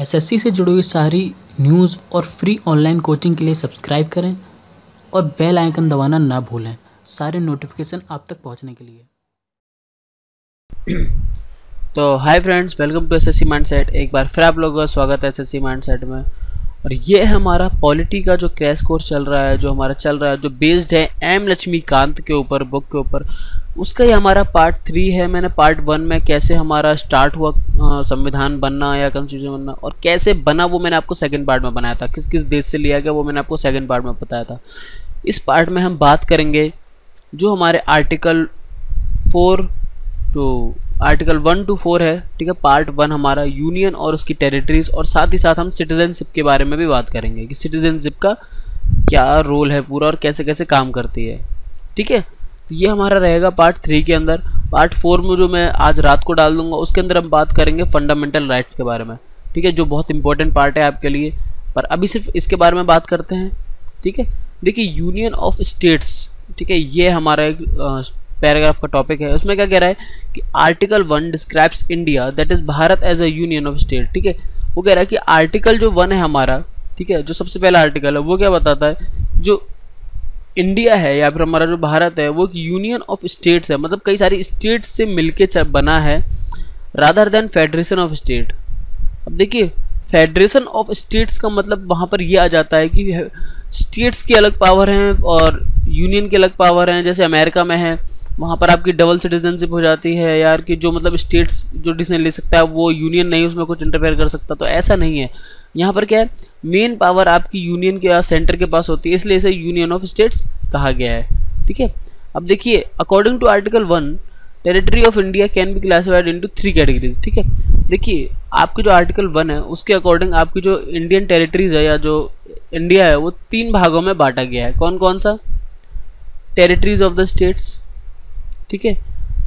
SSC से जुड़ी हुई सारी न्यूज़ और फ्री ऑनलाइन कोचिंग के लिए सब्सक्राइब करें और बेल आइकन दबाना ना भूलें सारे नोटिफिकेशन आप तक पहुंचने के लिए। तो hi friends, welcome to SSC mindset. एक बार फिर आप लोगों का स्वागत है एसएससी माइंडसेट में। और ये है हमारा पॉलिटी का जो क्रैश कोर्स चल रहा है, जो बेस्ड है एम लक्ष्मीकांत के ऊपर, बुक के ऊपर। उसका ही हमारा पार्ट 3 है। मैंने पार्ट 1 में कैसे हमारा स्टार्ट हुआ संविधान बनना या कॉन्स्टिट्यूशन बनना और कैसे बना वो मैंने आपको सेकंड पार्ट में बनाया था। किस किस देश से लिया गया वो मैंने आपको सेकंड पार्ट में बताया था। इस पार्ट में हम बात करेंगे जो हमारे आर्टिकल 1 to 4 है, ठीक है। पार्ट 1 हमारा यूनियन और उसकी टेरिटरीज, और साथ ही साथ हम सिटीजनशिप के बारे में भी बात करेंगे कि सिटीजनशिप का क्या रोल है पूरा और कैसे कैसे काम करती है, ठीक है। तो ये हमारा रहेगा पार्ट 3 के अंदर। पार्ट 4 में जो मैं आज रात को डाल दूंगा उसके अंदर हम बात करेंगे फंडामेंटल राइट्स के बारे में, ठीक है, जो बहुत इंपॉर्टेंट पार्ट है आपके लिए। पर अभी सिर्फ इसके बारे में बात करते हैं, ठीक है। देखिए, यूनियन ऑफ स्टेट्स, ठीक है, ये हमारा एक पैराग्राफ का टॉपिक है। उसमें क्या कह रहा है कि article 1 describes India that is Bharat as a union of state, ठीक है। वो कह रहा है कि आर्टिकल जो 1 है हमारा, ठीक है, जो सबसे पहला आर्टिकल है वो क्या बताता है, जो इंडिया है या फिर हमारा जो भारत है वो एक यूनियन ऑफ स्टेट्स है, मतलब कई सारी स्टेट्स से मिलके बना है, rather than federation of state. अब देखिए, फेडरेशन ऑफ स्टेट्स का मतलब वहाँ पर ये आ जाता है कि स्टेट्स की अलग पावर हैं और यूनियन की अलग पावर हैं। जैसे अमेरिका में है, वहाँ पर आपकी डबल सिटीजनशिप हो जाती है यार, कि जो मतलब स्टेट्स जो डिसीजन ले सकता है वो यूनियन नहीं उसमें कुछ इंटरफेयर कर सकता। तो ऐसा नहीं है, यहाँ पर क्या है, मेन पावर आपकी यूनियन के सेंटर के पास होती है, इसलिए इसे यूनियन ऑफ स्टेट्स कहा गया है, ठीक है। अब देखिए, according to article 1 territory of India can be classified into 3 categories, ठीक है। देखिए, आपके जो आर्टिकल 1 है उसके अकॉर्डिंग आपकी जो इंडियन टेरिटरीज है या जो इंडिया है वो 3 भागों में बांटा गया है। कौन कौन सा? टेरिटरीज ऑफ द स्टेट्स, ठीक है,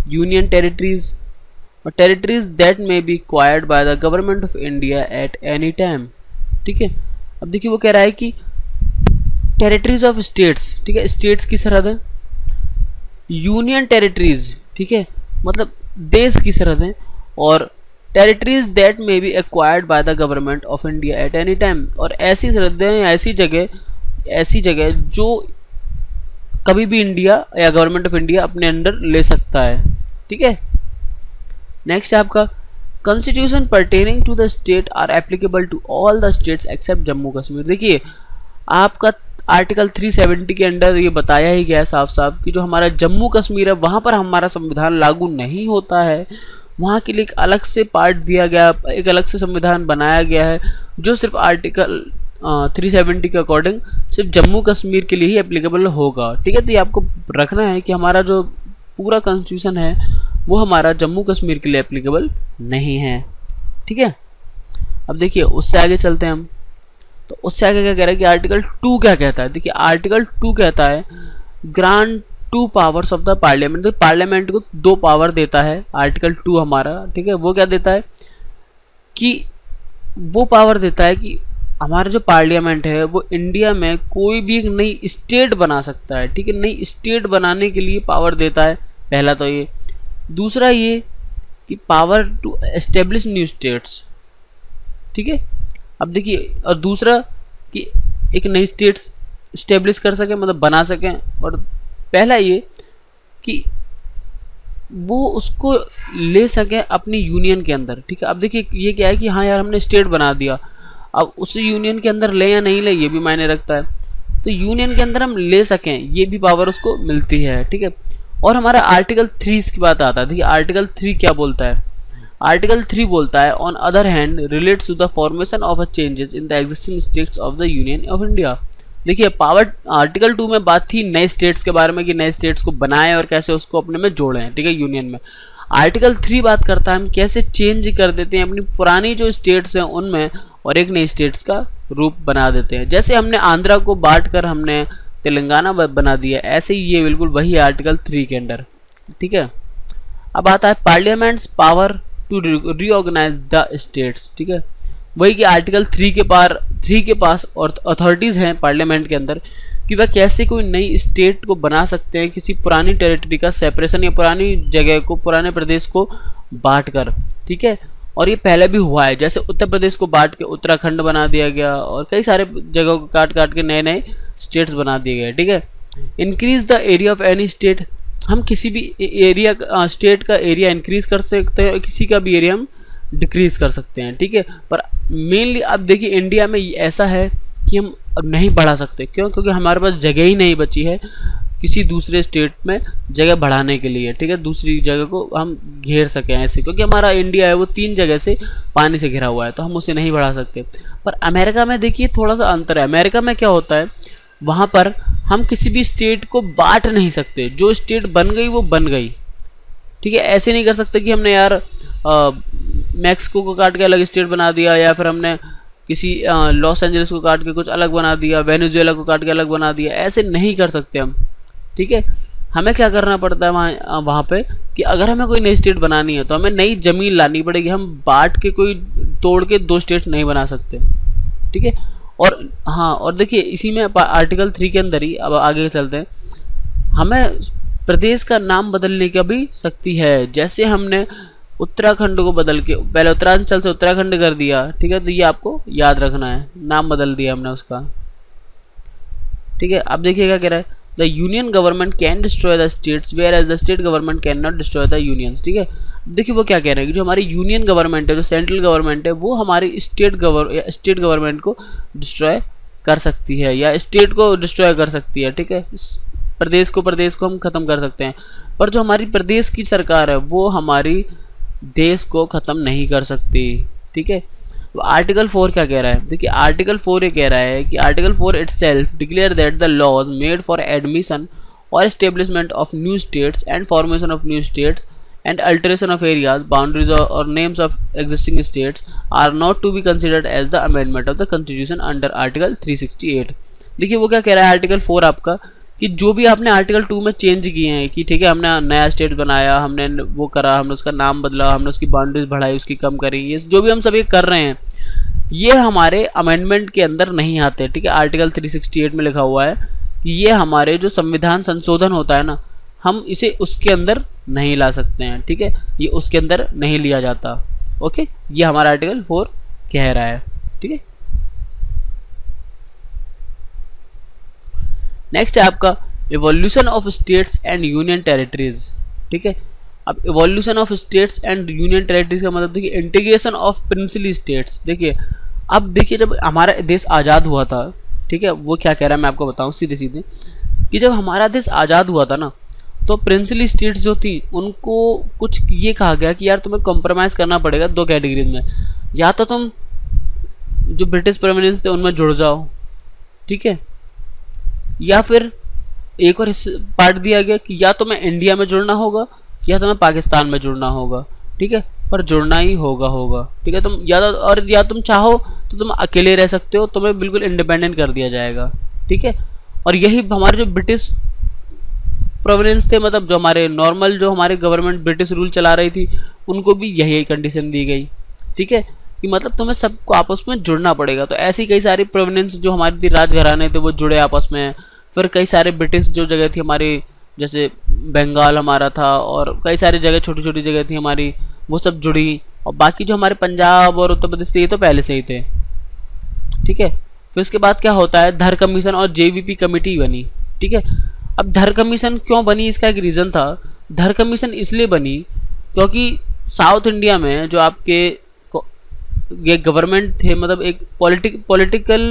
यूनियन टेरिटरीज और territories that may be acquired by the government of India at any time, ठीक है। अब देखिए, वो कह रहा है कि टेरिटरीज ऑफ स्टेट्स, ठीक है, स्टेट्स की सरहद है। यूनियन टेरिटरीज, ठीक है, मतलब देश की सरहद है। और territories that may be acquired by the government of India at any time, और ऐसी सरहदें, ऐसी जगह जो कभी भी इंडिया या गवर्नमेंट ऑफ इंडिया अपने अंडर ले सकता है, ठीक है। नेक्स्ट है आपका constitution pertaining to the state are applicable to all the states except Jammu Kashmir. देखिए, आपका आर्टिकल 370 के अंडर ये बताया ही गया है साफ साफ कि जो हमारा जम्मू कश्मीर है वहाँ पर हमारा संविधान लागू नहीं होता है। वहाँ के लिए एक अलग से पार्ट दिया गया, एक अलग से संविधान बनाया गया है जो सिर्फ आर्टिकल 370 के अकॉर्डिंग सिर्फ जम्मू कश्मीर के लिए ही एप्लीकेबल होगा, ठीक है। तो ये आपको रखना है कि हमारा जो पूरा कॉन्स्टिट्यूशन है वो हमारा जम्मू कश्मीर के लिए एप्लीकेबल नहीं है, ठीक है। अब देखिए, उससे आगे चलते हैं हम। तो उससे आगे क्या कह रहा है कि आर्टिकल 2 क्या कहता है। देखिए, आर्टिकल 2 कहता है grant 2 powers of the parliament. तो पार्लियामेंट को 2 पावर देता है आर्टिकल 2 हमारा, ठीक है। वो क्या देता है कि वो पावर देता है कि हमारा जो पार्लियामेंट है वो इंडिया में कोई भी एक नई स्टेट बना सकता है, ठीक है। नई स्टेट बनाने के लिए पावर देता है, पहला तो ये। दूसरा ये कि power to establish new states, ठीक है। अब देखिए, और दूसरा कि एक नई स्टेट्स इस्टेब्लिश कर सके, मतलब बना सकें। और पहला ये कि वो उसको ले सकें अपनी यूनियन के अंदर, ठीक है। अब देखिए, ये क्या है कि हाँ यार, हमने स्टेट बना दिया, अब उसे यूनियन के अंदर ले या नहीं ले ये भी मायने रखता है। तो यूनियन के अंदर हम ले सकें ये भी पावर उसको मिलती है, ठीक है। और हमारा आर्टिकल 3 की बात आता है। देखिए, आर्टिकल 3 क्या बोलता है। आर्टिकल 3 बोलता है on other hand relates to the formation of a changes in the existing states of the union of India. देखिए, पावर आर्टिकल 2 में बात थी नए स्टेट्स के बारे में कि नए स्टेट्स को बनाएं और कैसे उसको अपने में जोड़ें, ठीक है, यूनियन में। आर्टिकल 3 बात करता है हम कैसे चेंज कर देते हैं अपनी पुरानी जो स्टेट्स हैं उनमें और एक नई स्टेट्स का रूप बना देते हैं। जैसे हमने आंध्रा को बांट कर हमने तेलंगाना बना दिया, ऐसे ही ये बिल्कुल वही आर्टिकल 3 के अंडर, ठीक है। अब आता है parliament's power to reorganize the states, ठीक है। वही कि आर्टिकल 3 के पास और अथॉरिटीज़ हैं पार्लियामेंट के अंदर कि वह कैसे कोई नई स्टेट को बना सकते हैं किसी पुरानी टेरिटरी का सेपरेशन या पुरानी जगह को, पुराने प्रदेश को बांट कर, ठीक है। और ये पहले भी हुआ है, जैसे उत्तर प्रदेश को बांट के उत्तराखंड बना दिया गया और कई सारे जगहों को काट काट के नए नए स्टेट्स बना दिए गए। ठीक है, increase the area of any state, हम किसी भी एरिया स्टेट का एरिया इंक्रीज कर सकते हैं और किसी का भी एरिया हम डिक्रीज कर सकते हैं। ठीक है, पर मेनली अब देखिए इंडिया में ऐसा है कि हम अब नहीं बढ़ा सकते। क्यों? क्योंकि हमारे पास जगह ही नहीं बची है किसी दूसरे स्टेट में जगह बढ़ाने के लिए। ठीक है, दूसरी जगह को हम घेर सकें ऐसे, क्योंकि हमारा इंडिया है वो 3 जगह से पानी से घिरा हुआ है, तो हम उसे नहीं बढ़ा सकते। पर अमेरिका में देखिए थोड़ा सा अंतर है। अमेरिका में क्या होता है, वहाँ पर हम किसी भी स्टेट को बांट नहीं सकते, जो स्टेट बन गई वो बन गई। ठीक है, ऐसे नहीं कर सकते कि हमने यार मैक्सिको को काट के अलग स्टेट बना दिया, या फिर हमने किसी लॉस एंजलिस को काट के कुछ अलग बना दिया, वेनेजुएला को काट के अलग बना दिया, ऐसे नहीं कर सकते हम। ठीक है, हमें क्या करना पड़ता है वहाँ पे कि अगर हमें कोई नई स्टेट बनानी है तो हमें नई ज़मीन लानी पड़ेगी, हम बांट के कोई तोड़ के 2 स्टेट नहीं बना सकते। ठीक है, और हाँ, और देखिए इसी में आर्टिकल 3 के अंदर ही अब आगे चलते हैं, हमें प्रदेश का नाम बदलने का भी शक्ति है। जैसे हमने उत्तराखंड को बदल के पहले उत्तरांचल से उत्तराखंड कर दिया। ठीक है, तो ये आपको याद रखना है, नाम बदल दिया हमने उसका। ठीक है, अब देखिए क्या कह रहा है, the union government can destroy the states whereas the state government cannot destroy the unions. ठीक है, देखिए वो क्या कह रहे हैं कि जो हमारी यूनियन गवर्नमेंट है, जो सेंट्रल गवर्नमेंट है, वो हमारी स्टेट गवर्नमेंट को डिस्ट्रॉय कर सकती है या स्टेट को डिस्ट्रॉय कर सकती है। ठीक है, प्रदेश को हम ख़त्म कर सकते हैं, पर जो हमारी प्रदेश की सरकार है वो हमारी देश को ख़त्म नहीं कर सकती। ठीक है, तो आर्टिकल 4 क्या कह रहा है, देखिए आर्टिकल 4 ये कह रहा है कि article 4 itself declare that the laws made for admission और establishment of new states and formation of new states and alteration of areas, boundaries or names of existing states are not to be considered as the amendment of the constitution under article 368। देखिए वो क्या कह रहा है article 4 आपका, कि जो भी आपने आर्टिकल 2 में चेंज किए हैं कि ठीक है हमने नया स्टेट बनाया, हमने वो करा, हमने उसका नाम बदला, हमने उसकी बाउंड्रीज बढ़ाई, उसकी कम करी, ये जो भी हम सब ये कर रहे हैं ये हमारे अमेंडमेंट के अंदर नहीं आते। ठीक है, आर्टिकल 368 में लिखा हुआ है कि ये हमारे जो संविधान संशोधन होता है ना, हम इसे उसके अंदर नहीं ला सकते हैं। ठीक है, ये उसके अंदर नहीं लिया जाता। ओके, ये हमारा आर्टिकल 4 कह रहा है। ठीक है, नेक्स्ट है आपका evolution of states and union territories. ठीक है, अब evolution of states and union territories का मतलब देखिए इंटीग्रेशन ऑफ प्रिंसली स्टेट्स। देखिए अब देखिए जब हमारा देश आज़ाद हुआ था, ठीक है, वो क्या कह रहा है मैं आपको बताऊं सीधे सीधे, कि जब हमारा देश आज़ाद हुआ था ना, तो प्रिंसली स्टेट्स जो थी उनको कुछ ये कहा गया कि यार तुम्हें कॉम्प्रोमाइज़ करना पड़ेगा 2 कैटेगरीज में, या तो तुम जो ब्रिटिश प्रोविनेंस थे उनमें जुड़ जाओ, ठीक है, या फिर एक और पार्ट दिया गया कि या तुम्हें इंडिया में जुड़ना होगा या तुम्हें पाकिस्तान में जुड़ना होगा। ठीक है, पर जुड़ना ही होगा। ठीक है, तुम या तुम चाहो तो तुम अकेले रह सकते हो, तुम्हें बिल्कुल इंडिपेंडेंट कर दिया जाएगा। ठीक है, और यही हमारे जो ब्रिटिश प्रोविनेंस थे, मतलब जो हमारे नॉर्मल जो हमारे गवर्नमेंट ब्रिटिश रूल चला रही थी, उनको भी यही कंडीशन दी गई। ठीक है, कि मतलब तुम्हें सबको आपस में जुड़ना पड़ेगा। तो ऐसी कई सारी प्रोविनेंस जो हमारी थी, राजघराने थे, वो जुड़े आपस में। फिर कई सारे ब्रिटिश जो जगह थी हमारी, जैसे बंगाल हमारा था, और कई सारी जगह छोटी छोटी जगह थी हमारी, वो सब जुड़ी। और बाकी जो हमारे पंजाब और उत्तर प्रदेश थे, ये तो पहले से ही थे। ठीक है, फिर उसके बाद क्या होता है, धर कमीशन और जेवीपी कमेटी बनी। ठीक है, अब धर कमीशन क्यों बनी, इसका एक रीज़न था। धर कमीशन इसलिए बनी क्योंकि साउथ इंडिया में जो आपके ये गवर्नमेंट थे, मतलब एक पॉलिटिकल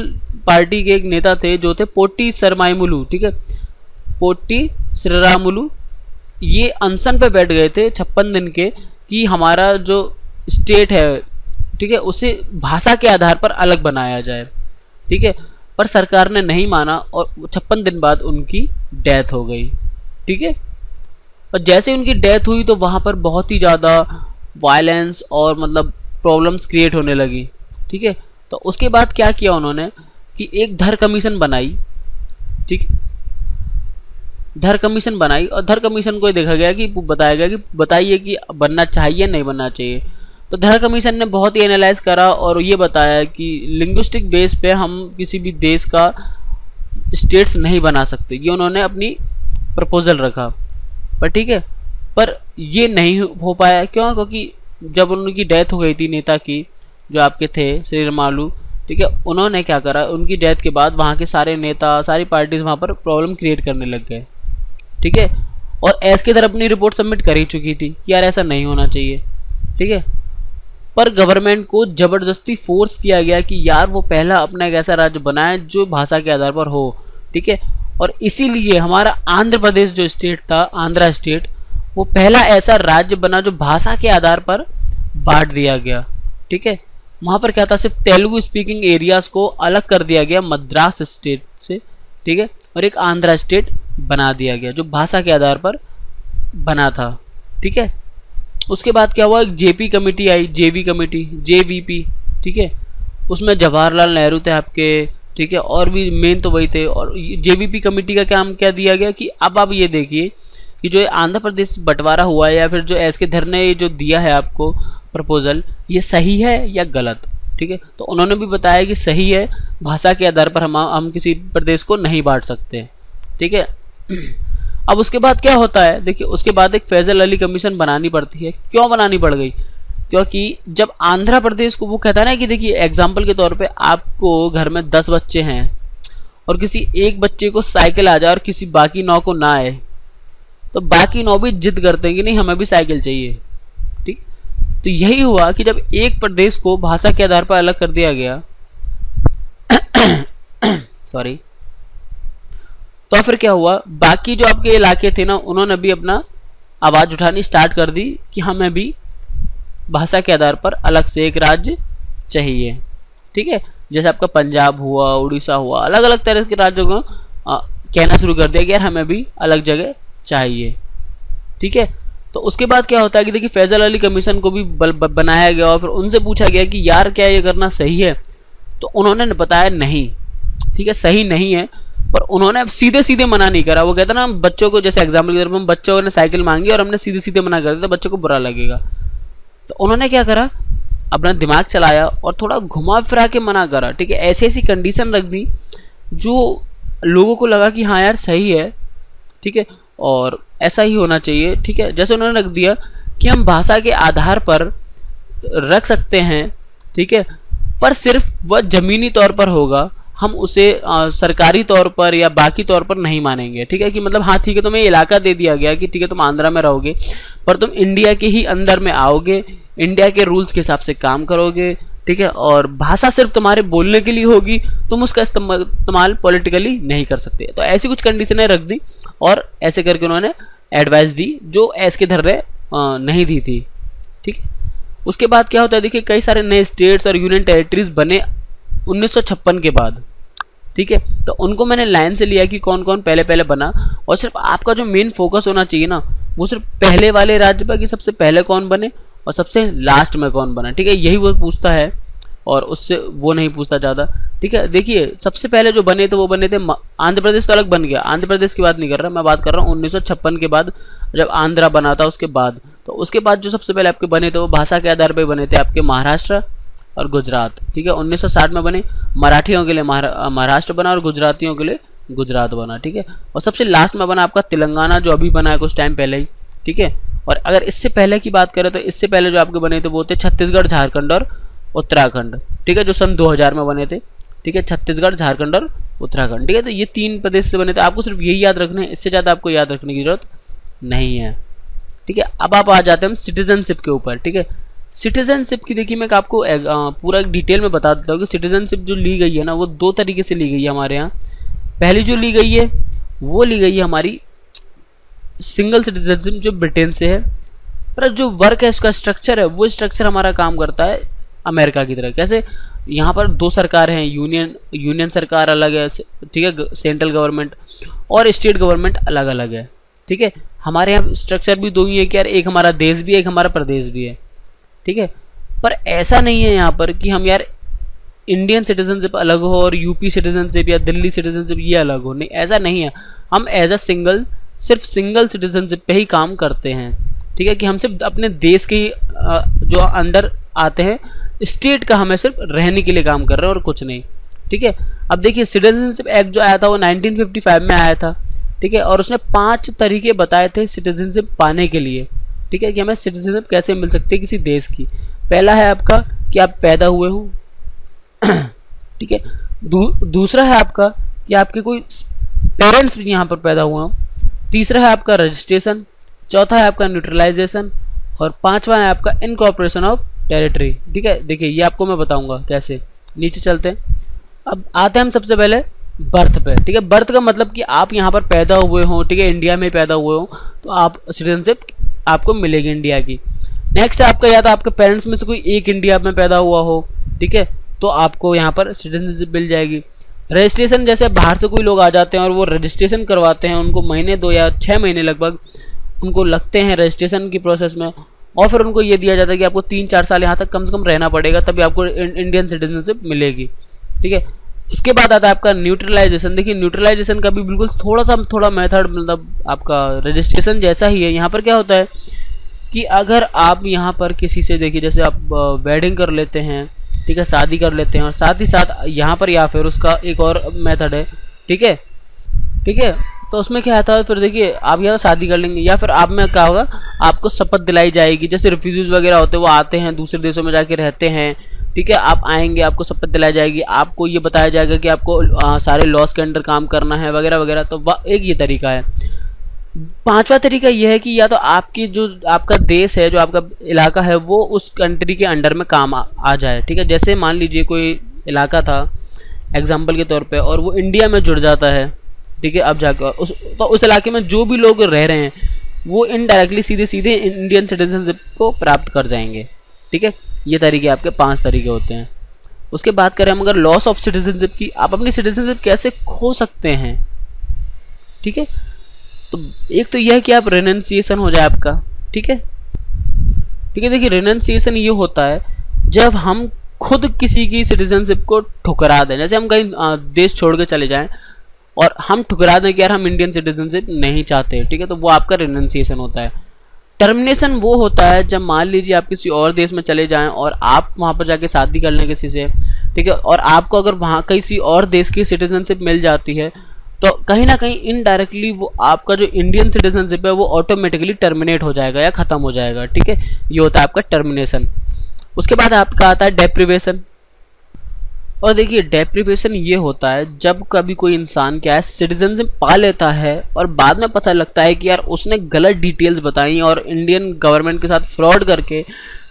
पार्टी के एक नेता थे जो थे पोट्टी श्रीरामुलु। ठीक है, पोट्टी श्रीरामुलु ये अनशन पे बैठ गए थे 56 दिन के, कि हमारा जो स्टेट है, ठीक है, उसे भाषा के आधार पर अलग बनाया जाए। ठीक है, पर सरकार ने नहीं माना और 56 दिन बाद उनकी डेथ हो गई। ठीक है, और जैसे उनकी डेथ हुई तो वहाँ पर बहुत ही ज़्यादा वायलेंस और मतलब प्रॉब्लम्स क्रिएट होने लगी। ठीक है, तो उसके बाद क्या किया उन्होंने कि एक धर कमीशन बनाई। ठीक है, धर कमीशन बनाई, और धर कमीशन को देखा गया कि बताया गया कि बताइए कि बनना चाहिए नहीं बनना चाहिए। तो धर कमीशन ने बहुत ही एनालाइज करा और ये बताया कि लिंग्विस्टिक बेस पे हम किसी भी देश का स्टेट्स नहीं बना सकते, ये उन्होंने अपनी प्रपोजल रखा। पर ठीक है, पर ये नहीं हो पाया। क्यों? क्योंकि जब उनकी डेथ हो गई थी नेता की, जो आपके थे श्रीरामुलु, ठीक है, उन्होंने क्या करा, उनकी डेथ के बाद वहाँ के सारे नेता, सारी पार्टीज वहाँ पर प्रॉब्लम क्रिएट करने लग गए, ठीक है। और एसके तरफ अपनी रिपोर्ट सबमिट कर ही चुकी थी कि यार ऐसा नहीं होना चाहिए, ठीक है। पर गवर्नमेंट को ज़बरदस्ती फोर्स किया गया कि यार वो पहला अपना एक ऐसा राज्य बनाए जो भाषा के आधार पर हो, ठीक है। और इसीलिए हमारा आंध्र प्रदेश जो स्टेट था, आंध्रा स्टेट, वो पहला ऐसा राज्य बना जो भाषा के आधार पर बांट दिया गया, ठीक है। वहाँ पर क्या था, सिर्फ तेलुगु स्पीकिंग एरियाज को अलग कर दिया गया मद्रास स्टेट से, ठीक है, और एक आंध्रा स्टेट बना दिया गया जो भाषा के आधार पर बना था, ठीक है। उसके बाद क्या हुआ, जेपी कमेटी आई, जेवी कमेटी, जेवीपी, ठीक है। उसमें जवाहरलाल नेहरू थे आपके, ठीक है, और भी मेन तो वही थे। और जेवीपी कमेटी का काम क्या दिया गया कि अब आप ये देखिए कि जो आंध्र प्रदेश बंटवारा हुआ है या फिर जो एसके धर ने जो दिया है आपको प्रपोजल, ये सही है या गलत, ठीक है। तो उन्होंने भी बताया कि सही है, भाषा के आधार पर हम किसी प्रदेश को नहीं बांट सकते, ठीक है। अब उसके बाद क्या होता है, देखिए उसके बाद एक फैजल अली कमीशन बनानी पड़ती है। क्यों बनानी पड़ गई, क्योंकि जब आंध्र प्रदेश को, वो कहता है ना कि देखिए एग्जाम्पल के तौर पे आपको घर में 10 बच्चे हैं और किसी एक बच्चे को साइकिल आ जाए और किसी बाकी 9 को ना आए, तो बाकी 9 भी जिद करते हैं कि नहीं हमें भी साइकिल चाहिए, ठीक। तो यही हुआ कि जब एक प्रदेश को भाषा के आधार पर अलग कर दिया गया सॉरी, तो फिर क्या हुआ, बाकी जो आपके इलाके थे ना, उन्होंने भी अपना आवाज़ उठानी स्टार्ट कर दी कि हमें भी भाषा के आधार पर अलग से एक राज्य चाहिए, ठीक है। जैसे आपका पंजाब हुआ, उड़ीसा हुआ, अलग अलग तरह के राज्यों को कहना शुरू कर दिया कि यार हमें भी अलग जगह चाहिए, ठीक है। तो उसके बाद क्या होता है कि देखिए फैजल अली कमीशन को भी बनाया गया और फिर उनसे पूछा गया कि यार क्या ये करना सही है, तो उन्होंने बताया नहीं, ठीक है, सही नहीं है। पर उन्होंने सीधे सीधे मना नहीं करा। वो कहता ना बच्चों को, जैसे एग्जाम्पल के तौर पर बच्चों ने साइकिल मांगी और हमने सीधे सीधे मना कर दिया तो बच्चों को बुरा लगेगा। तो उन्होंने क्या करा, अपना दिमाग चलाया और थोड़ा घुमा फिरा के मना करा, ठीक है। ऐसी ऐसी कंडीशन रख दी जो लोगों को लगा कि हाँ यार सही है, ठीक है, और ऐसा ही होना चाहिए, ठीक है। जैसे उन्होंने रख दिया कि हम भाषा के आधार पर रख सकते हैं, ठीक है, पर सिर्फ वह जमीनी तौर पर होगा, हम उसे सरकारी तौर पर या बाकी तौर पर नहीं मानेंगे, ठीक है। कि मतलब हाँ ठीक है, तुम्हें इलाका दे दिया गया कि ठीक है तुम आंध्रा में रहोगे पर तुम इंडिया के ही अंदर में आओगे, इंडिया के रूल्स के हिसाब से काम करोगे, ठीक है, और भाषा सिर्फ तुम्हारे बोलने के लिए होगी, तुम उसका इस्तेमाल पॉलिटिकली नहीं कर सकते। तो ऐसी कुछ कंडीशनें रख दी और ऐसे करके उन्होंने एडवाइस दी जो एसके धर ने नहीं दी थी, ठीक है। उसके बाद क्या होता है, देखिए कई सारे नए स्टेट्स और यूनियन टेरिटरीज बने 1956 के बाद, ठीक है। तो उनको मैंने लाइन से लिया कि कौन कौन पहले पहले बना, और सिर्फ आपका जो मेन फोकस होना चाहिए ना वो सिर्फ पहले वाले राज्य पर कि सबसे पहले कौन बने और सबसे लास्ट में कौन बना, ठीक है। यही वो पूछता है और उससे वो नहीं पूछता ज़्यादा, ठीक है। देखिए सबसे पहले जो बने थे वो बने थे, आंध्र प्रदेश तो अलग बन गया, आंध्र प्रदेश की बात नहीं कर रहा मैं, बात कर रहा हूँ 1956 के बाद जब आंध्रा बना था उसके बाद। तो उसके बाद जो सबसे पहले आपके बने थे वो भाषा के आधार पर बने थे आपके महाराष्ट्र और गुजरात, ठीक है। 1960 में बने, मराठियों के लिए महाराष्ट्र बना और गुजरातियों के लिए गुजरात बना, ठीक है। और सबसे लास्ट में बना आपका तेलंगाना जो अभी बना है कुछ टाइम पहले ही, ठीक है। और अगर इससे पहले की बात करें तो इससे पहले जो आपके बने थे वो थे छत्तीसगढ़, झारखंड और उत्तराखंड, ठीक है, जो सन 2000 में बने थे, ठीक है। छत्तीसगढ़, झारखंड और उत्तराखंड, ठीक है। तो ये 3 प्रदेश से बने थे, आपको सिर्फ यही याद रखना है, इससे ज़्यादा आपको याद रखने की जरूरत नहीं है, ठीक है। अब आप आ जाते हैं सिटीजनशिप के ऊपर, ठीक है। सिटीजनशिप की देखिए मैं आपको पूरा डिटेल में बता देता हूँ कि सिटीजनशिप जो ली गई है ना वो 2 तरीके से ली गई है हमारे यहाँ। पहली जो ली गई है वो ली गई है हमारी सिंगल सिटीजनशिप जो ब्रिटेन से है, पर जो वर्क है इसका स्ट्रक्चर है वो स्ट्रक्चर हमारा काम करता है अमेरिका की तरह। कैसे, यहाँ पर 2 सरकार हैं, यूनियन सरकार अलग है, ठीक है, सेंट्रल गवर्नमेंट, और स्टेट गवर्नमेंट अलग अलग है, ठीक है। हमारे यहाँ स्ट्रक्चर भी 2 ही है कि यार एक हमारा देश भी है, एक हमारा प्रदेश भी है, ठीक है। पर ऐसा नहीं है यहाँ पर कि हम यार इंडियन सिटीजनशिप अलग हो और यूपी सिटीजनशिप या दिल्ली सिटीजनशिप ये अलग हो, नहीं ऐसा नहीं है। हम एज अ सिर्फ सिंगल सिटीजनशिप पे ही काम करते हैं, ठीक है, कि हम सिर्फ अपने देश के जो अंडर आते हैं, स्टेट का हमें सिर्फ रहने के लिए काम कर रहे हैं और कुछ नहीं, ठीक है। अब देखिए सिटीजनशिप एक्ट जो आया था वो 1955 में आया था, ठीक है, और उसने 5 तरीके बताए थे सिटीजनशिप पाने के लिए, ठीक है, कि हमें सिटीजनशिप कैसे मिल सकती है किसी देश की। पहला है आपका कि आप पैदा हुए हो, ठीक है। दूसरा है आपका कि आपके कोई पेरेंट्स भी यहाँ पर पैदा हुए हो। तीसरा है आपका रजिस्ट्रेशन। चौथा है आपका न्यूट्रलाइजेशन। और पांचवा है आपका इनकॉर्पोरेशन ऑफ टेरिटरी, ठीक है। देखिए ये आपको मैं बताऊंगा कैसे। नीचे चलते हैं, अब आते हैं हम सबसे पहले बर्थ पे, ठीक है। बर्थ का मतलब कि आप यहाँ पर पैदा हुए हो, ठीक है, इंडिया में पैदा हुए हो तो आप सिटीजनशिप आपको मिलेगी इंडिया की। नेक्स्ट आपका या तो आपके पेरेंट्स में से कोई एक इंडिया में पैदा हुआ हो, ठीक है, तो आपको यहाँ पर सिटीजनशिप मिल जाएगी। रजिस्ट्रेशन, जैसे बाहर से कोई लोग आ जाते हैं और वो रजिस्ट्रेशन करवाते हैं, उनको महीने 2 या 6 महीने लगभग उनको लगते हैं रजिस्ट्रेशन की प्रोसेस में, और फिर उनको ये दिया जाता है कि आपको 3-4 साल यहाँ तक कम से कम रहना पड़ेगा, तभी आपको इंडियन सिटीजनशिप मिलेगी, ठीक है। उसके बाद आता है आपका न्यूट्रलाइजेशन। देखिए न्यूट्रलाइजेशन का भी बिल्कुल थोड़ा मेथड मतलब आपका रजिस्ट्रेशन जैसा ही है। यहाँ पर क्या होता है कि अगर आप यहाँ पर किसी से, देखिए जैसे आप वेडिंग कर लेते हैं, ठीक है, शादी कर लेते हैं, और साथ ही साथ यहाँ पर या फिर उसका एक और मेथड है, ठीक है, ठीक है। तो उसमें क्या आता है, फिर देखिए आप या तो शादी कर लेंगे या फिर आप में क्या होगा, आपको शपथ दिलाई जाएगी। जैसे रिफ्यूजीज वगैरह होते हैं, वो आते हैं दूसरे देशों में जाके रहते हैं, ठीक है, आप आएंगे, आपको शपथ दिलाई जाएगी, आपको ये बताया जाएगा कि आपको सारे लॉस के अंडर काम करना है वगैरह वगैरह। तो एक ये तरीका है। पांचवा तरीका यह है कि या तो आपकी जो आपका देश है, जो आपका इलाका है, वो उस कंट्री के अंडर में काम आ जाए, ठीक है। जैसे मान लीजिए कोई इलाका था एग्जाम्पल के तौर पे और वो इंडिया में जुड़ जाता है, ठीक है, अब जाकर उस इलाके में जो भी लोग रह रहे हैं वो इनडायरेक्टली सीधे सीधे इंडियन सिटीजनशिप को प्राप्त कर जाएंगे, ठीक है। ये तरीके आपके 5 तरीके होते हैं। उसके बात करें हम अगर लॉस ऑफ सिटीजनशिप की, आप अपनी सिटीजनशिप कैसे खो सकते हैं, ठीक है। तो एक तो यह है कि आप रेनन्सिएशन हो जाए आपका, ठीक है, ठीक है। देखिए रेनन्सिएशन ये होता है जब हम खुद किसी की सिटीजनशिप को ठुकरा दें। जैसे हम कहीं देश छोड़ के चले जाएं और हम ठुकरा दें कि यार हम इंडियन सिटीजनशिप नहीं चाहते, ठीक है, तो वो आपका रेनन्सिएशन होता है। टर्मिनेशन वो होता है जब मान लीजिए आप किसी और देश में चले जाएं और आप वहाँ पर जाके शादी कर लें किसी से, ठीक है, और आपको अगर वहाँ किसी और देश की सिटीजनशिप मिल जाती है तो कहीं ना कहीं इनडायरेक्टली वो आपका जो इंडियन सिटीजनशिप है वो ऑटोमेटिकली टर्मिनेट हो जाएगा या ख़त्म हो जाएगा, ठीक है। ये होता है आपका टर्मिनेशन। उसके बाद आपका आता है डेप्रिवेशन। और देखिए डेप्रिवेशन ये होता है जब कभी कोई इंसान क्या है सिटीजनशिप पा लेता है और बाद में पता लगता है कि यार उसने गलत डिटेल्स बताई और इंडियन गवर्नमेंट के साथ फ्रॉड करके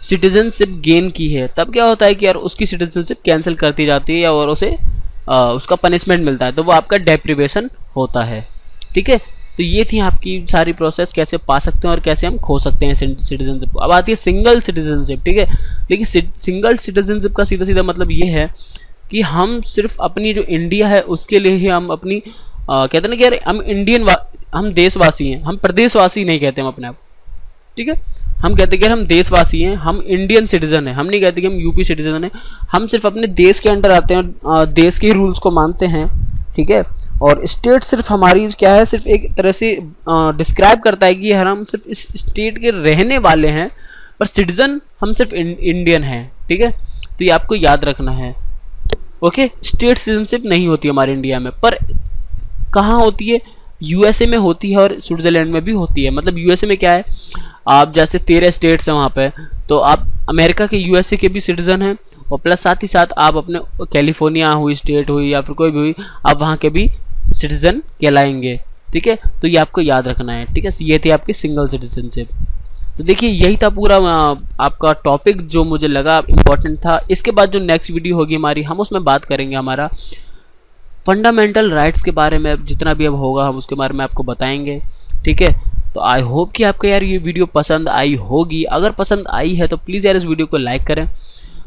सिटीजनशिप गेन की है, तब क्या होता है कि यार उसकी सिटीजनशिप कैंसिल करती जाती है और उसे उसका पनिशमेंट मिलता है, तो वो आपका डेप्रिवेशन होता है, ठीक है। तो ये थी आपकी सारी प्रोसेस कैसे पा सकते हैं और कैसे हम खो सकते हैं सिटीजनशिप। अब आती है सिंगल सिटीजनशिप, ठीक है। लेकिन सिंगल सिटीजनशिप का सीधा सीधा मतलब ये है कि हम सिर्फ अपनी जो इंडिया है उसके लिए ही हम अपनी कहते हैं ना कि यार हम देशवासी हैं, हम प्रदेशवासी नहीं कहते हम अपने आप, ठीक है। हम कहते हैं कि हम देशवासी हैं, हम इंडियन सिटीजन हैं, हम नहीं कहते कि हम यूपी सिटीजन हैं। हम सिर्फ अपने देश के अंडर आते हैं, देश के रूल्स को मानते हैं, ठीक है। और स्टेट सिर्फ हमारी क्या है, सिर्फ एक तरह से डिस्क्राइब करता है कि यार हम सिर्फ इस स्टेट के रहने वाले हैं, पर सिटीजन हम सिर्फ इंडियन हैं, ठीक है। तो ये आपको याद रखना है, ओके। स्टेट सिटीजनशिप नहीं होती हमारे इंडिया में, पर कहाँ होती है, यूएसए में होती है और स्विट्जरलैंड में भी होती है। मतलब यूएसए में क्या है, आप जैसे 13 स्टेट्स हैं वहाँ पे, तो आप अमेरिका के यूएसए के भी सिटीजन हैं और प्लस साथ ही साथ आप अपने कैलिफोर्निया हुई स्टेट हुई या फिर कोई भी हुई, आप वहाँ के भी सिटीजन कहलाएंगे, ठीक है। तो ये आपको याद रखना है, ठीक है। ये थी आपकी सिंगल सिटीजनशिप। तो देखिए यही था पूरा आपका टॉपिक जो मुझे लगा इम्पोर्टेंट था। इसके बाद जो नेक्स्ट वीडियो होगी हमारी, हम उसमें बात करेंगे हमारा फंडामेंटल राइट्स के बारे में। जितना भी अब होगा हम उसके बारे में आपको बताएंगे, ठीक है। तो आई होप कि आपको यार ये वीडियो पसंद आई होगी। अगर पसंद आई है तो प्लीज़ यार इस वीडियो को लाइक करें,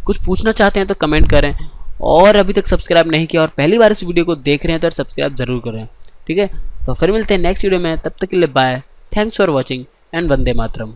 कुछ पूछना चाहते हैं तो कमेंट करें, और अभी तक सब्सक्राइब नहीं किया और पहली बार इस वीडियो को देख रहे हैं तो सब्सक्राइब जरूर करें, ठीक है। तो फिर मिलते हैं नेक्स्ट वीडियो में, तब तक के लिए bye, thanks for watching and Vande Mataram.